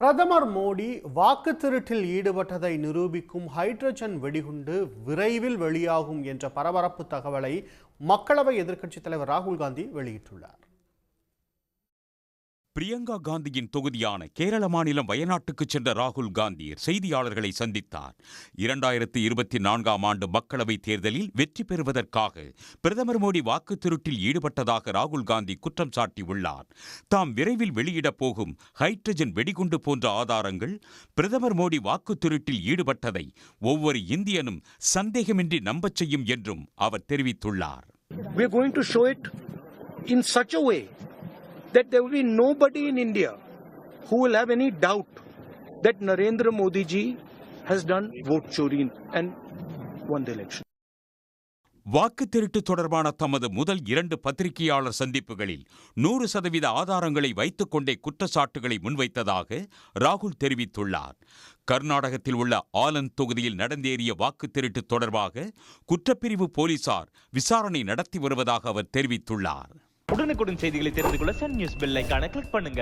பிரதமர் மோடி வாக்கு திருட்டில் ஈடுபட்டதை நிரூபிக்கும் ஹைட்ரஜன் வெடிகுண்டு விரைவில் வெளியாகும் என்ற பரபரப்பு தகவலை மக்களவை எதிர்க்கட்சித் தலைவர் ராகுல் காந்தி வெளியிட்டுள்ளார். பிரியங்கா காந்தியின் தொகுதியான கேரள மாநிலம் வயநாட்டுக்கு சென்ற ராகுல் காந்தி செய்தியாளர்களை சந்தித்தார். 2024ஆம் ஆண்டு மக்களவைத் தேர்தலில் வெற்றி பெறுவதற்காக பிரதமர் மோடி வாக்கு திருட்டில் ஈடுபட்டதாக ராகுல் காந்தி குற்றம் சாட்டியுள்ளார். தாம் விரைவில் வெளியிடப் போகும் ஹைட்ரஜன் வெடிகுண்டு போன்ற ஆதாரங்கள் பிரதமர் மோடி வாக்கு திருட்டில் ஈடுபட்டதை ஒவ்வொரு இந்தியனும் சந்தேகமின்றி நம்பச் செய்யும் என்றும் அவர் தெரிவித்துள்ளார். That there will be nobody in India who will have any doubt that Narendra Modi ji has done vote chori and won the election. வாக்கு திருட்டு தொடர்பான தமது முதல் 2 பத்திரிகையாளர் சந்திப்புகளில் 100% ஆதாரங்களை வைத்துக் கொண்டே குற்றச்சாட்டுகளை முன்வைத்ததாக ராகுல் தெரிவித்துள்ளார். கர்நாடகத்தில் உள்ள ஆலந்த் தொகுதியில் நடந்தேறிய வாக்கு திருட்டு தொடர்பாக குற்றப்பிரிவு போலீசார் விசாரணை நடத்தி வருவதாக அவர் தெரிவித்துள்ளார். உடனுக்குடன் செய்திகளை தெரிந்து கொள்ள சன் நியூஸ் பெல் ஐகானை கிளிக் பண்ணுங்க.